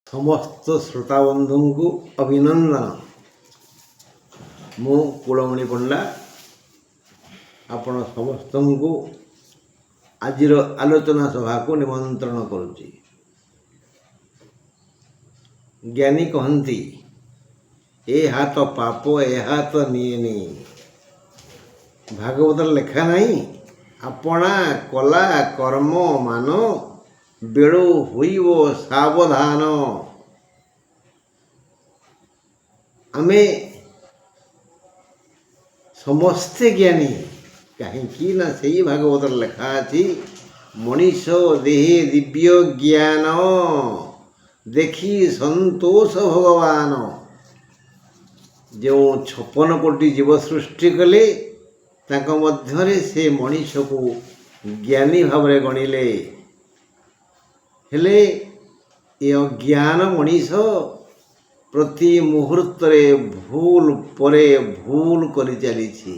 ସମସ୍ତ ଶ୍ରୋତାବନ୍ଧୁଙ୍କୁ ଅଭିନନ୍ଦନ। ମୁଁ କୁଳମଣି ପଣ୍ଡା ଆପଣ ସମସ୍ତଙ୍କୁ ଆଜିର ଆଲୋଚନା ସଭାକୁ ନିମନ୍ତ୍ରଣ କରୁଛି। ଜ୍ଞାନୀ କହନ୍ତି, ଏ ହାତ ପାପ ଏ ହାତ ନିଏନି। ଭାଗବତରେ ଲେଖା ନାହିଁ, ଆପଣା କଲା କର୍ମ ମାନ ବେଳୁ ହୋଇବ ସାବଧାନ। ଆମେ ସମସ୍ତେ ଜ୍ଞାନୀ, କାହିଁକି ନା ସେଇ ଭାଗବତରେ ଲେଖା ଅଛି, ମଣିଷ ଦେହେ ଦିବ୍ୟ ଜ୍ଞାନ ଦେଖି ସନ୍ତୋଷ ଭଗବାନ। ଯେଉଁ 56 କୋଟି ଜୀବ ସୃଷ୍ଟି କଲେ, ତାଙ୍କ ମଧ୍ୟରେ ସେ ମଣିଷକୁ ଜ୍ଞାନୀ ଭାବରେ ଗଣିଲେ। ହେଲେ ଏ ଅଜ୍ଞାନ ମଣିଷ ପ୍ରତି ମୁହୂର୍ତ୍ତରେ ଭୁଲ ପରେ ଭୁଲ କରି ଚାଲିଛି,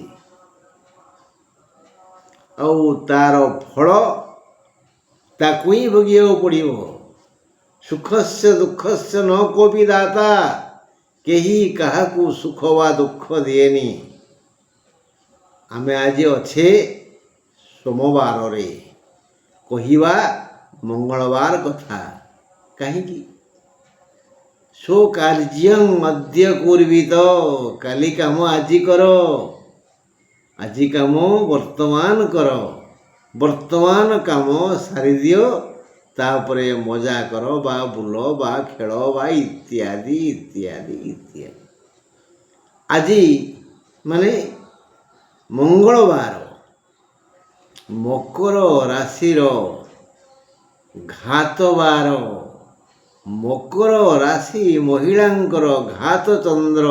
ଆଉ ତାର ଫଳ ତାକୁ ହିଁ ଭୋଗିବାକୁ ପଡ଼ିବ। ସୁଖସ୍ୟ ଦୁଃଖସ୍ୟ ନ କୋପି ଦାତା, କେହି କାହାକୁ ସୁଖ ବା ଦୁଃଖ ଦିଏନି। ଆମେ ଆଜି ଅଛେ ସୋମବାରରେ, କହିବା ମଙ୍ଗଳବାର କଥା। କାହିଁକି? ସୋ କାର୍ଯ୍ୟଂ ଅଦ୍ୟ କୁର୍ବିତ, କାଲି କାମ ଆଜି କର। ଆଜି କାମ ବର୍ତ୍ତମାନ କର, ବର୍ତ୍ତମାନ କାମ ସାରିଦିଅ, ତାପରେ ମଜା କର ବା ବୁଲ ବା ଖେଳ ବା ଇତ୍ୟାଦି ଇତ୍ୟାଦି ଇତ୍ୟାଦି। ଆଜି ମାନେ ମଙ୍ଗଳବାର, ମକର ରାଶିର ଘାତବାର। ମକର ରାଶି ମହିଳାଙ୍କର ଘାତ ଚନ୍ଦ୍ର,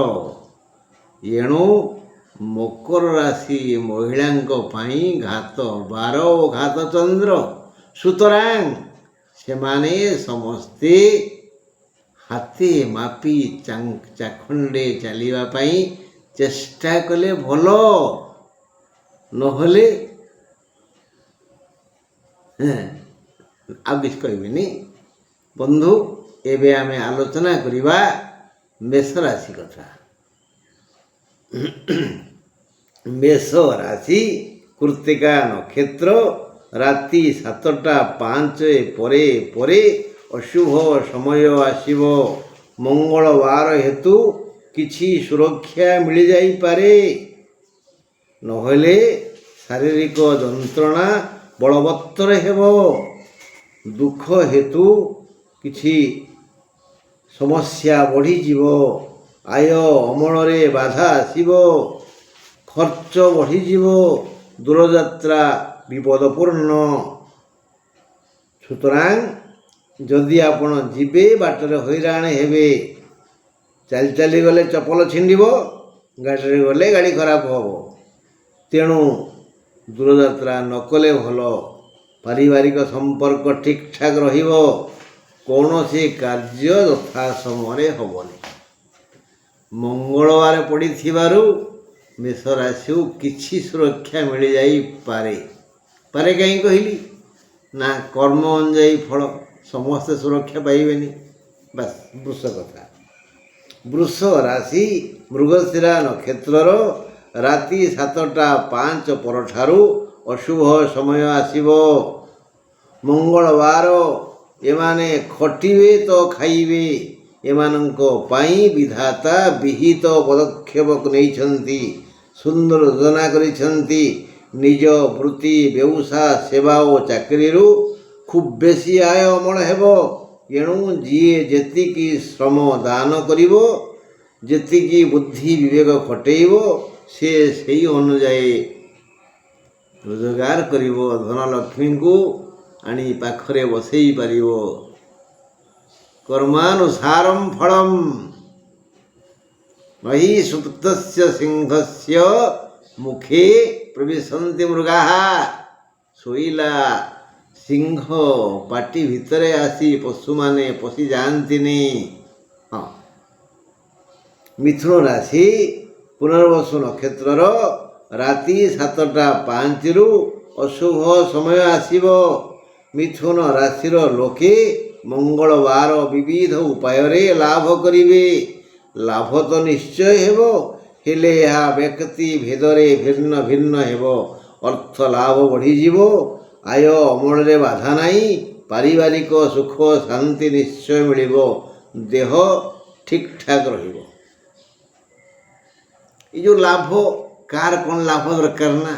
ଏଣୁ ମକର ରାଶି ମହିଳାଙ୍କ ପାଇଁ ଘାତ ବାର ଓ ଘାତ ଚନ୍ଦ୍ର। ସୁତରାଂ ସେମାନେ ସମସ୍ତେ ହାତେ ମାପି ଚାଖଣ୍ଡେ ଚାଲିବା ପାଇଁ ଚେଷ୍ଟା କଲେ ଭଲ, ନହେଲେ ଆଉ କିଛି କହିବିନି। ବନ୍ଧୁ, ଏବେ ଆମେ ଆଲୋଚନା କରିବା ମେଷ ରାଶି କଥା। ମେଷ ରାଶି କୃତ୍ତିକା ନକ୍ଷତ୍ର, ରାତି 7ଟା 5 ପରେ ପରେ ଅଶୁଭ ସମୟ ଆସିବ। ମଙ୍ଗଳବାର ହେତୁ କିଛି ସୁରକ୍ଷା ମିଳିଯାଇପାରେ, ନହେଲେ ଶାରୀରିକ ଯନ୍ତ୍ରଣା ବଳବତ୍ତର ହେବ। ଦୁଃଖ ହେତୁ କିଛି ସମସ୍ୟା ବଢ଼ିଯିବ। ଆୟ ଅମଳରେ ବାଧା ଆସିବ, ଖର୍ଚ୍ଚ ବଢ଼ିଯିବ, ଦୂରଯାତ୍ରା ବିପଦପୂର୍ଣ୍ଣ। ସୁତରାଂ ଯଦି ଆପଣ ଯିବେ, ବାଟରେ ହଇରାଣ ହେବେ। ଚାଲି ଚାଲି ଗଲେ ଚପଲ ଛିଣ୍ଡିବ, ଗାଡ଼ିରେ ଗଲେ ଗାଡ଼ି ଖରାପ ହେବ। ତେଣୁ ଦୂରଯାତ୍ରା ନ କଲେ ଭଲ। ପାରିବାରିକ ସମ୍ପର୍କ ଠିକ୍ ଠାକ୍ ରହିବ, କୌଣସି କାର୍ଯ୍ୟ ଯଥା ସମୟରେ ହେବନି। ମଙ୍ଗଳବାର ପଡ଼ିଥିବାରୁ ମେଷ ରାଶିକୁ କିଛି ସୁରକ୍ଷା ମିଳିଯାଇପାରେ। ପାରେ କାହିଁ କହିଲି? ନା କର୍ମ ଅନୁଯାୟୀ ଫଳ, ସମସ୍ତେ ସୁରକ୍ଷା ପାଇବେନି। ବାସ୍ ବୃଷ କଥା। ବୃଷ ରାଶି ମୃଗଶିରା ନକ୍ଷତ୍ରର, ରାତି 7ଟା 5 ପରଠାରୁ ଅଶୁଭ ସମୟ ଆସିବ। ମଙ୍ଗଳବାର ଏମାନେ ଖଟିବେ ତ ଖାଇବେ। ଏମାନଙ୍କ ପାଇଁ ବିଧାତା ବିହିତ ପଦକ୍ଷେପ ନେଇଛନ୍ତି, ସୁନ୍ଦର ଯୋଜନା କରିଛନ୍ତି। ନିଜ ବୃତ୍ତି, ବ୍ୟବସାୟ, ସେବା ଓ ଚାକିରିରୁ ଖୁବ୍ ବେଶୀ ଆୟ ଅମଳ ହେବ। ଏଣୁ ଯିଏ ଯେତିକି ଶ୍ରମ ଦାନ କରିବ, ଯେତିକି ବୁଦ୍ଧି ବିବେକ ଖଟେଇବ, ସେ ସେହି ଅନୁଯାୟୀ ରୋଜଗାର କରିବ। ଧନଲକ୍ଷ୍ମୀଙ୍କୁ ଆଣି ପାଖରେ ବସେଇ ପାରିବ। କର୍ମାନୁସାରଂ ଫଳଂ ମହି ସୁପ୍ତସ୍ୟ ସିଂହସ୍ୟ ମୁଖେ ପ୍ରବିଶନ୍ତି ମୃଗାଃ। ଶୋଇଲା ସିଂହ ପାଟି ଭିତରେ ଆସି ପଶୁମାନେ ପଶି ଯାଆନ୍ତିନି। ମିଥୁନ ରାଶି ପୁନର୍ବସୁ ନକ୍ଷତ୍ରର, ରାତି 7ଟା 5ରୁ ଅଶୁଭ ସମୟ ଆସିବ। ମିଥୁନ ରାଶିର ଲୋକେ ମଙ୍ଗଳବାର ବିବିଧ ଉପାୟରେ ଲାଭ କରିବେ। ଲାଭ ତ ନିଶ୍ଚୟ ହେବ, ହେଲେ ଏହା ବ୍ୟକ୍ତି ଭେଦରେ ଭିନ୍ନ ଭିନ୍ନ ହେବ। ଅର୍ଥ ଲାଭ ବଢ଼ିଯିବ, ଆୟ ଅମଳରେ ବାଧା ନାହିଁ, ପାରିବାରିକ ସୁଖ ଶାନ୍ତି ନିଶ୍ଚୟ ମିଳିବ, ଦେହ ଠିକ୍ ଠାକ୍ ରହିବ। ଏ ଯେଉଁ ଲାଭ, କାହାର କ'ଣ ଲାଭ ଦରକାର ନା?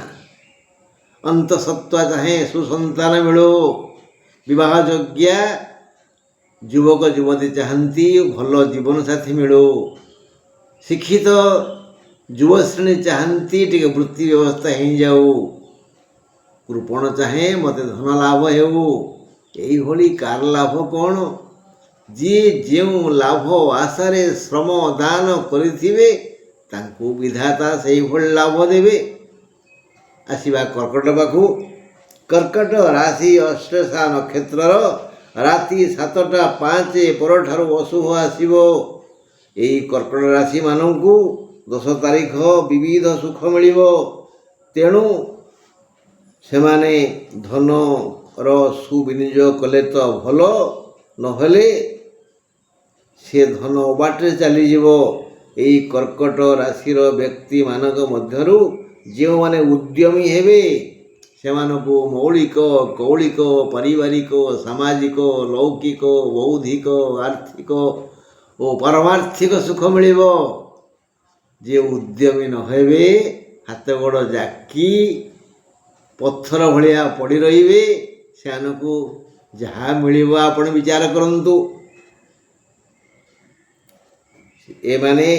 ଅନ୍ତଃସତ୍ତ୍ୱା ଚାହେଁ ସୁସନ୍ତାନ ମିଳୁ, ବିବାହ ଯୋଗ୍ୟା ଯୁବକ ଯୁବତୀ ଚାହାନ୍ତି ଭଲ ଜୀବନସାଥୀ ମିଳୁ, ଶିକ୍ଷିତ ଯୁବଶ୍ରେଣୀ ଚାହାନ୍ତି ଟିକେ ବୃତ୍ତି ବ୍ୟବସ୍ଥା ହେଇଯାଉ, କୃପଣ ଚାହେଁ ମୋତେ ଧନ ଲାଭ ହେଉ। ଏଇଭଳି କାର ଲାଭ କ'ଣ? ଯିଏ ଯେଉଁ ଲାଭ ଆଶାରେ ଶ୍ରମ ଦାନ କରିଥିବେ ତାଙ୍କୁ ବିଧାତା ସେଇଭଳି ଲାଭ ଦେବେ। ଆସିବା କର୍କଟ ପାଖକୁ। କର୍କଟ ରାଶି ଅଶ୍ଳେଷା ନକ୍ଷତ୍ରର ରାତି 7ଟା 5 ପରଠାରୁ ଅଶୁଭ ଆସିବ। ଏହି କର୍କଟ ରାଶିମାନଙ୍କୁ 10 ତାରିଖ ବିବିଧ ସୁଖ ମିଳିବ। ତେଣୁ ସେମାନେ ଧନର ସୁବିନିଯୋଗ କଲେ ତ ଭଲ, ନହେଲେ ସେ ଧନ ଅବାଟରେ ଚାଲିଯିବ। ଏହି କର୍କଟ ରାଶିର ବ୍ୟକ୍ତିମାନଙ୍କ ମଧ୍ୟରୁ ଯେଉଁମାନେ ଉଦ୍ୟମୀ ହେବେ ସେମାନଙ୍କୁ ମୌଳିକ କୌଳିକ ପାରିବାରିକ ସାମାଜିକ ଲୌକିକ ବୌଦ୍ଧିକ ଆର୍ଥିକ ଓ ପାରମାର୍ଥିକ ସୁଖ ମିଳିବ। ଯିଏ ଉଦ୍ୟମୀ ନ ହେବେ, ହାତ ଗୋଡ଼ ଜାକି ପଥର ଭଳିଆ ପଡ଼ି ରହିବେ, ସେମାନଙ୍କୁ ଯାହା ମିଳିବ ଆପଣ ବିଚାର କରନ୍ତୁ। ଏମାନେ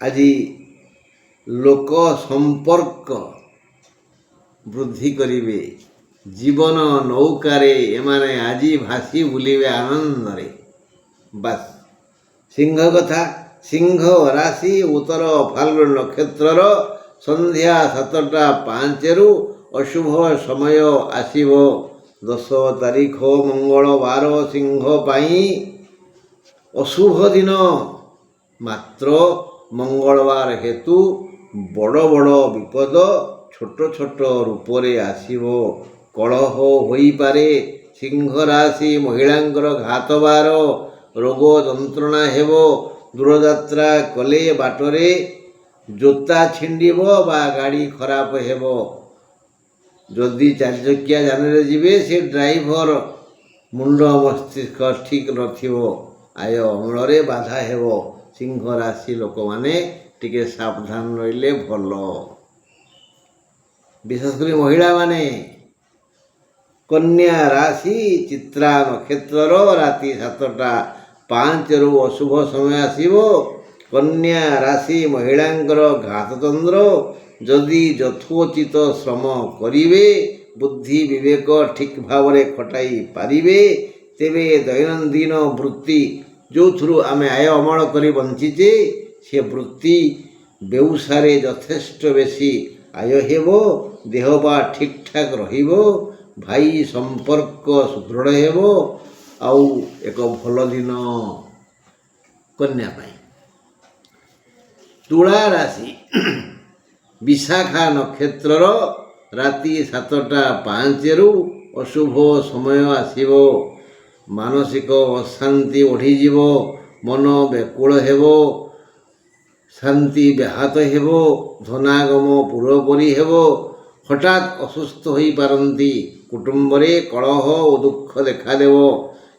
ଆଜି ଲୋକ ସମ୍ପର୍କ ବୃଦ୍ଧି କରିବେ। ଜୀବନ ନୌକାରେ ଏମାନେ ଆଜି ଭାସି ବୁଲିବେ ଆନନ୍ଦରେ। ବାସ୍। ସିଂହ କଥା। ସିଂହ ରାଶି ଉତ୍ତର ଫାଲ୍ଗୁନ ନକ୍ଷତ୍ରର ସନ୍ଧ୍ୟା 7ଟା 5 ଅଶୁଭ ସମୟ ଆସିବ। 10 ତାରିଖ ମଙ୍ଗଳବାର ସିଂହ ପାଇଁ ଅଶୁଭ ଦିନ। ମାତ୍ର ମଙ୍ଗଳବାର ହେତୁ ବଡ଼ ବଡ଼ ବିପଦ ଛୋଟ ଛୋଟ ରୂପରେ ଆସିବ। କଳହ ହୋଇପାରେ। ସିଂହ ରାଶି ମହିଳାଙ୍କର ଘାତବାର ରୋଗ ଯନ୍ତ୍ରଣା ହେବ। ଦୂରଯାତ୍ରା କଲେ ବାଟରେ ଜୋତା ଛିଣ୍ଡିବ ବା ଗାଡ଼ି ଖରାପ ହେବ। ଯଦି 4 ଚକିଆ ଯାନରେ ଯିବେ, ସେ ଡ୍ରାଇଭର ମୁଣ୍ଡ ମସ୍ତିଷ୍କ ଠିକ୍ ନଥିବ, ଆୟ ଅମଳରେ ବାଧା ହେବ। ସିଂହ ରାଶି ଲୋକମାନେ ଟିକେ ସାବଧାନ ରହିଲେ ଭଲ। ବିଶେଷ କରି ମହିଳାମାନେ। କନ୍ୟା ରାଶି ଚିତ୍ରା ନକ୍ଷତ୍ରର ରାତି 7ଟା 5 ଅଶୁଭ ସମୟ ଆସିବ। କନ୍ୟା ରାଶି ମହିଳାଙ୍କର ଘାତଚନ୍ଦ୍ର। ଯଦି ଯଥୋଚିତ ଶ୍ରମ କରିବେ, ବୁଦ୍ଧି ବିବେକ ଠିକ୍ ଭାବରେ ଖଟାଇ ପାରିବେ, ତେବେ ଦୈନନ୍ଦିନ ବୃତ୍ତି ଯେଉଁଥିରୁ ଆମେ ଆୟ ଅମଳ କରି ବଞ୍ଚିଛେ, ସେ ବୃତ୍ତି ବ୍ୟବସାୟରେ ଯଥେଷ୍ଟ ବେଶୀ ଆୟ ହେବ। ଦେହ ବା ଠିକ୍ ଠାକ୍ ରହିବ। ଭାଇ ସମ୍ପର୍କ ସୁଦୃଢ଼ ହେବ। ଆଉ ଏକ ଭଲ ଦିନ କନ୍ୟା ପାଇଁ। ତୁଳା ରାଶି ବିଶାଖା ନକ୍ଷତ୍ରର ରାତି 7ଟା 5 ଅଶୁଭ ସମୟ ଆସିବ। ମାନସିକ ଅଶାନ୍ତି ବଢ଼ିଯିବ। ମନ ବ୍ୟାକୁଳ ହେବ। ଶାନ୍ତି ବ୍ୟାହତ ହେବ। ଧନାଗମ ପୂର୍ବପରି ହେବ। ହଠାତ୍ ଅସୁସ୍ଥ ହୋଇପାରନ୍ତି। କୁଟୁମ୍ବରେ କଳହ ଓ ଦୁଃଖ ଦେଖାଦେବ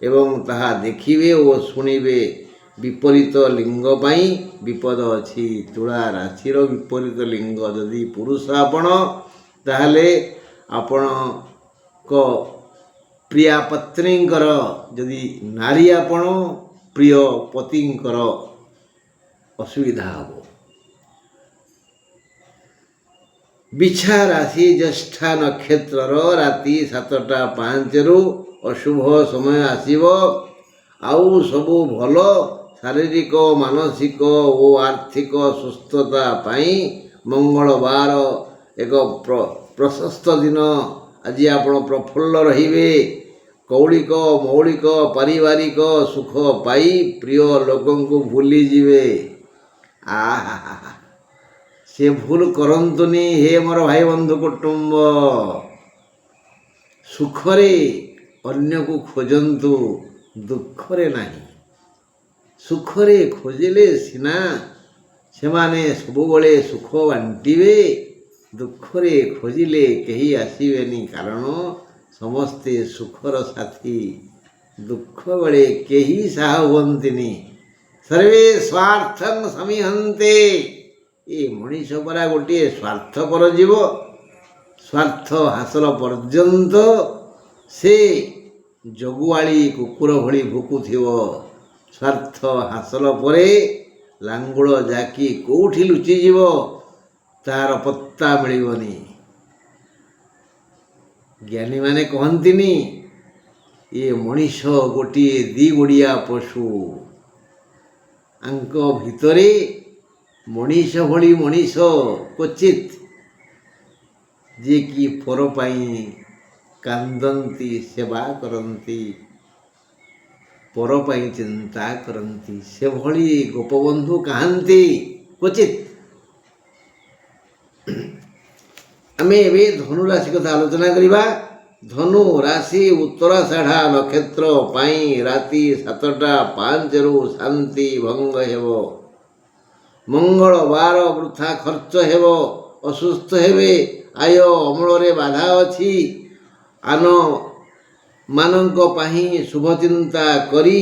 ଏବଂ ତାହା ଦେଖିବେ ଓ ଶୁଣିବେ। ବିପରୀତ ଲିଙ୍ଗ ପାଇଁ ବିପଦ ଅଛି। ତୁଳା ରାଶିର ବିପରୀତ ଲିଙ୍ଗ ଯଦି ପୁରୁଷ ଆପଣ, ତାହେଲେ ଆପଣଙ୍କ ପ୍ରିୟା ପତ୍ନୀଙ୍କର, ଯଦି ନାରୀ ଆପଣ, ପ୍ରିୟ ପତିଙ୍କର ଅସୁବିଧା ହେବ। ବିଛା ରାଶି ଜ୍ୟେଷ୍ଠା ନକ୍ଷତ୍ରର ରାତି 7ଟା 5 ଅଶୁଭ ସମୟ ଆସିବ। ଆଉ ସବୁ ଭଲ। ଶାରୀରିକ ମାନସିକ ଓ ଆର୍ଥିକ ସୁସ୍ଥତା ପାଇଁ ମଙ୍ଗଳବାର ଏକ ପ୍ରଶସ୍ତ ଦିନ। ଆଜି ଆପଣ ପ୍ରଫୁଲ୍ଲ ରହିବେ। କୌଳିକ ମୌଳିକ ପାରିବାରିକ ସୁଖ ପାଇ ପ୍ରିୟ ଲୋକଙ୍କୁ ଭୁଲିଯିବେ। ଆହା, ସେ ଭୁଲ କରନ୍ତୁନି ହେ ମୋର ଭାଇ ବନ୍ଧୁ କୁଟୁମ୍ବ। ସୁଖରେ ଅନ୍ୟକୁ ଖୋଜନ୍ତୁ, ଦୁଃଖରେ ନାହିଁ। ସୁଖରେ ଖୋଜିଲେ ସିନା ସେମାନେ ସବୁବେଳେ ସୁଖ ବାଣ୍ଟିବେ, ଦୁଃଖରେ ଖୋଜିଲେ କେହି ଆସିବେନି, କାରଣ ସମସ୍ତେ ସୁଖର ସାଥୀ, ଦୁଃଖ ବେଳେ କେହି ସାହା ହୁଅନ୍ତିନି। ସର୍ବେ ସ୍ୱାର୍ଥଂ ସମିହନ୍ତେ। ଏ ମଣିଷ ପରା ଗୋଟିଏ ସ୍ୱାର୍ଥପର ଜୀବ। ସ୍ୱାର୍ଥ ହାସଲ ପର୍ଯ୍ୟନ୍ତ ସେ ଜଗୁଆଳି କୁକୁର ଭଳି ଭୁକୁଥିବ। ସ୍ୱାର୍ଥ ହାସଲ ପରେ ଲାଙ୍ଗୁଳ ଯାକି କେଉଁଠି ଲୁଚିଯିବ ତାହାର ପତ୍ତା ମିଳିବନି। ଜ୍ଞାନୀମାନେ କହନ୍ତିନି ଏ ମଣିଷ ଗୋଟିଏ ଦିଗୋଡ଼ିଆ ପଶୁ। ଆଙ୍କ ଭିତରେ ମଣିଷ ଭଳି ମଣିଷ କ୍ୱଚିତ୍, ଯିଏକି ପର ପାଇଁ କାନ୍ଦନ୍ତି, ସେବା କରନ୍ତି, ପର ପାଇଁ ଚିନ୍ତା କରନ୍ତି, ସେଭଳି ଗୋପବନ୍ଧୁ କାହାନ୍ତି କ୍ୱଚିତ୍। ଆମେ ଏବେ ଧନୁ ରାଶି କଥା ଆଲୋଚନା କରିବା। ଧନୁ ରାଶି ଉତ୍ତରାଷାଢ଼ା ନକ୍ଷତ୍ର ପାଇଁ ରାତି 7ଟା 5ରୁ ଶାନ୍ତି ଭଙ୍ଗ ହେବ। ମଙ୍ଗଳବାର ବୃଥା ଖର୍ଚ୍ଚ ହେବ, ଅସୁସ୍ଥ ହେବେ, ଆୟ ଅମଳରେ ବାଧା ଅଛି। ମାନଙ୍କ ପାଇଁ ଶୁଭଚିନ୍ତା କରି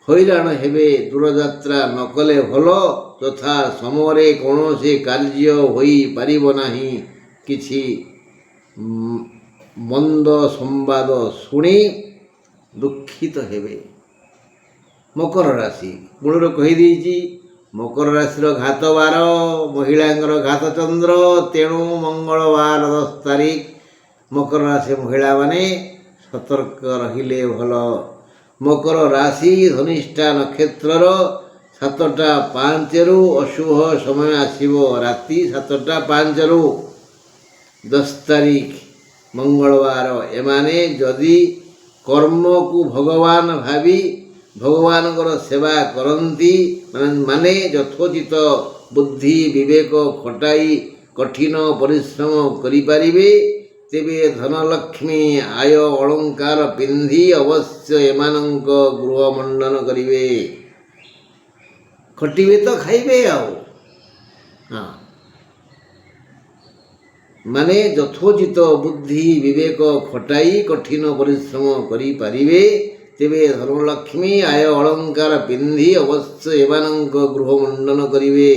ହଇରାଣ ହେବେ। ଦୂରଯାତ୍ରା ନ କଲେ ଭଲ। ଯଥା ସମୟରେ କୌଣସି କାର୍ଯ୍ୟ ହୋଇପାରିବ ନାହିଁ। କିଛି ମନ୍ଦ ସମ୍ବାଦ ଶୁଣି ଦୁଃଖିତ ହେବେ। ମକର ରାଶି ମୂଳରୁ କହିଦେଇଛି, ମକର ରାଶିର ଘାତ ବାର, ମହିଳାଙ୍କର ଘାତ ଚନ୍ଦ୍ର, ତେଣୁ ମଙ୍ଗଳବାର 10 ତାରିଖ। ମକର ରାଶି ମହିଳାମାନେ ସତର୍କ ରହିଲେ ଭଲ। ମକର ରାଶି ଧନିଷ୍ଠା ନକ୍ଷତ୍ରର 7ଟା 5ରୁ ଅଶୁଭ ସମୟ ଆସିବ। ରାତି 7ଟା 5ରୁ 10 ତାରିଖ ମଙ୍ଗଳବାର। ଏମାନେ ଯଦି କର୍ମକୁ ଭଗବାନ ଭାବି ଭଗବାନଙ୍କର ସେବା କରନ୍ତି, ମାନେ ଯଥୋଚିତ ବୁଦ୍ଧି ବିବେକ ଖଟାଇ କଠିନ ପରିଶ୍ରମ କରିପାରିବେ, ତେବେ ଧନଲକ୍ଷ୍ମୀ ଆୟ ଅଳଙ୍କାର ପିନ୍ଧି ଅବଶ୍ୟ ଏମାନଙ୍କ ଗୃହ ମଣ୍ଡନ କରିବେ। ଖଟିବେ ତ ଖାଇବେ ଆଉ। ମାନେ ଯଥୋଚିତ ବୁଦ୍ଧି ବିବେକ ଖଟାଇ କଠିନ ପରିଶ୍ରମ କରିପାରିବେ, ତେବେ ଧନଲକ୍ଷ୍ମୀ ଆୟ ଅଳଙ୍କାର ପିନ୍ଧି ଅବଶ୍ୟ ଏମାନଙ୍କ ଗୃହ ମଣ୍ଡନ କରିବେ।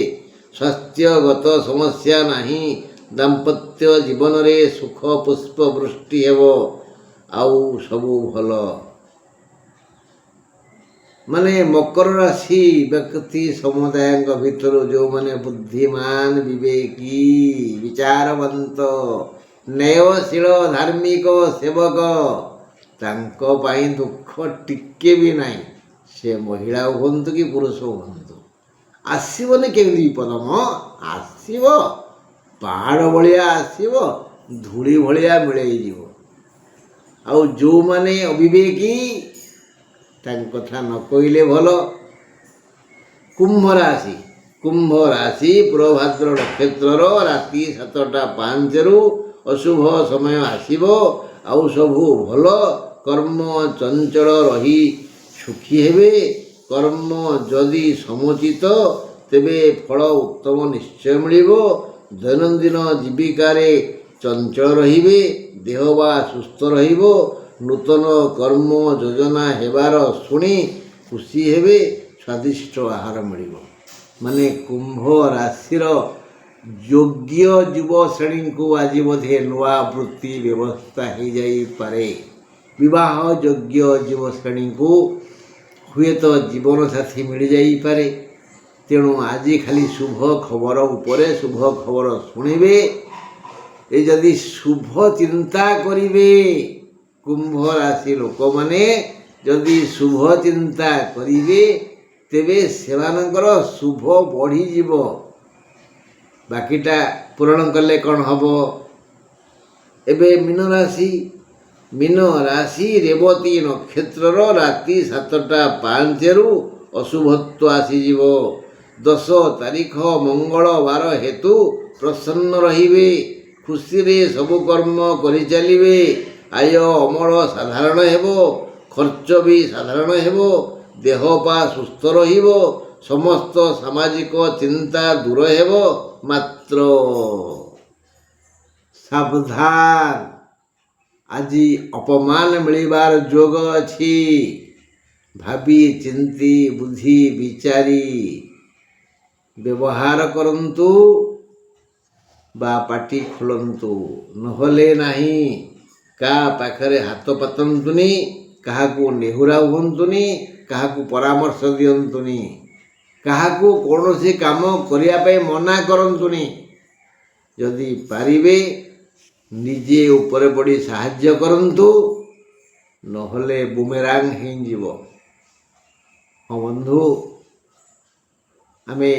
ସ୍ୱାସ୍ଥ୍ୟଗତ ସମସ୍ୟା ନାହିଁ। ଦାମ୍ପତ୍ୟ ଜୀବନରେ ସୁଖ ପୁଷ୍ପ ବୃଷ୍ଟି ହେବ। ଆଉ ସବୁ ଭଲ। ମାନେ ମକର ରାଶି ବ୍ୟକ୍ତି ସମୁଦାୟଙ୍କ ଭିତରୁ ଯେଉଁମାନେ ବୁଦ୍ଧିମାନ, ବିବେକୀ, ବିଚାରବନ୍ତ, ନ୍ୟାୟଶୀଳ, ଧାର୍ମିକ ସେବକ, ତାଙ୍କ ପାଇଁ ଦୁଃଖ ଟିକେ ବି ନାହିଁ। ସେ ମହିଳା ହୁଅନ୍ତୁ କି ପୁରୁଷ ହୁଅନ୍ତୁ। ଆସିବନି କେମିତି ବିପଦ? ଆସିବ, ପାହାଡ଼ ଭଳିଆ ଆସିବ, ଧୂଳି ଭଳିଆ ମିଳେଇଯିବ। ଆଉ ଯେଉଁମାନେ ଅବିବେକୀ, ତାଙ୍କ କଥା ନ କହିଲେ ଭଲ। କୁମ୍ଭ ରାଶି କୁମ୍ଭ ରାଶି ପୂର୍ବଭାଦ୍ର ନକ୍ଷତ୍ରର ରାତି 7ଟା 5ରୁ ଅଶୁଭ ସମୟ ଆସିବ। ଆଉ ସବୁ ଭଲ। କର୍ମ ଚଞ୍ଚଳ ରହି ସୁଖୀ ହେବେ। କର୍ମ ଯଦି ସମୁଚିତ, ତେବେ ଫଳ ଉତ୍ତମ ନିଶ୍ଚୟ ମିଳିବ। ଦୈନନ୍ଦିନ ଜୀବିକାରେ ଚଞ୍ଚଳ ରହିବେ। ଦେହ ବା ସୁସ୍ଥ ରହିବ। ନୂତନ କର୍ମ ଯୋଜନା ହେବାର ଶୁଣି ଖୁସି ହେବେ। ସ୍ୱାଦିଷ୍ଟ ଆହାର ମିଳିବ। ମାନେ କୁମ୍ଭ ରାଶିର ଯୋଗ୍ୟ ଯୁବ ଶ୍ରେଣୀଙ୍କୁ ଆଜି ବୋଧେ ନୂଆ ବୃତ୍ତି ବ୍ୟବସ୍ଥା ହୋଇଯାଇପାରେ। ବିବାହ ଯୋଗ୍ୟ ଯୁବ ଶ୍ରେଣୀଙ୍କୁ ହୁଏତ ଜୀବନସାଥୀ ମିଳିଯାଇପାରେ। ତେଣୁ ଆଜି ଖାଲି ଶୁଭ ଖବର ଉପରେ ଶୁଭ ଖବର ଶୁଣିବେ। ଏ ଯଦି ଶୁଭ ଚିନ୍ତା କରିବେ, କୁମ୍ଭ ରାଶି ଲୋକମାନେ ଯଦି ଶୁଭ ଚିନ୍ତା କରିବେ, ତେବେ ସେମାନଙ୍କର ଶୁଭ ବଢ଼ିଯିବ। ବାକିଟା ପୂରଣ କଲେ କ'ଣ ହେବ? ଏବେ ମୀନ ରାଶି ରେବତୀ ନକ୍ଷତ୍ରର ରାତି 7ଟା 5ରୁ ଅଶୁଭତ୍ୱ ଆସିଯିବ। 10 ତାରିଖ ମଙ୍ଗଳବାର ହେତୁ ପ୍ରସନ୍ନ ରହିବେ। ଖୁସିରେ ସବୁ କର୍ମ କରିଚାଲିବେ। ଆୟ ଅମଳ ସାଧାରଣ ହେବ। ଖର୍ଚ୍ଚ ବି ସାଧାରଣ ହେବ, ଦେହ ପା ସୁସ୍ଥ ରହିବ, ସମସ୍ତ ସାମାଜିକ ଚିନ୍ତା ଦୂର ହେବ। ମାତ୍ର ସାବଧାନ, ଆଜି ଅପମାନ ମିଳିବାର ଯୋଗ ଅଛି। ଭାବି ଚିନ୍ତି ବୁଦ୍ଧି ବିଚାରି ବ୍ୟବହାର କରନ୍ତୁ ବା ପାଟି ଖୋଲନ୍ତୁ, ନହେଲେ ନାହିଁ। କାହା ପାଖରେ ହାତ ପାତନ୍ତୁନି, କାହାକୁ ନେହୁରା ହୁଅନ୍ତୁନି, କାହାକୁ ପରାମର୍ଶ ଦିଅନ୍ତୁନି, କାହାକୁ କୌଣସି କାମ କରିବା ପାଇଁ ମନା କରନ୍ତୁନି। ଯଦି ପାରିବେ ନିଜେ ଉପରେ ପଡ଼ି ସାହାଯ୍ୟ କରନ୍ତୁ, ନହେଲେ ବୁମେରାଙ୍ଗ ହେଇଯିବ। ହଁ ବନ୍ଧୁ, ଆମେ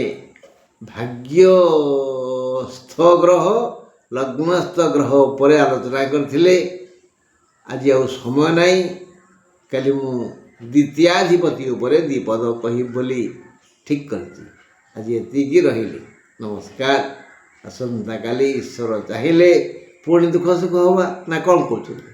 ଭାଗ୍ୟସ୍ଥ ଗ୍ରହ, ଲଗ୍ନସ୍ଥ ଗ୍ରହ ଉପରେ ଆଲୋଚନା କରିଥିଲେ। ଆଜି ଆଉ ସମୟ ନାହିଁ। କାଲି ମୁଁ ଦ୍ୱିତୀୟାଧିପତି ଉପରେ ଦ୍ୱିପଦ କହିବି ବୋଲି ଠିକ୍ କରିଛି। ଆଜି ଏତିକି ରହିଲି। ନମସ୍କାର। ଆସନ୍ତାକାଲି ଈଶ୍ୱର ଚାହିଁଲେ ପୁଣି ଦୁଃଖ ସୁଖ ହେବା, ନା କ'ଣ କହୁଛନ୍ତି?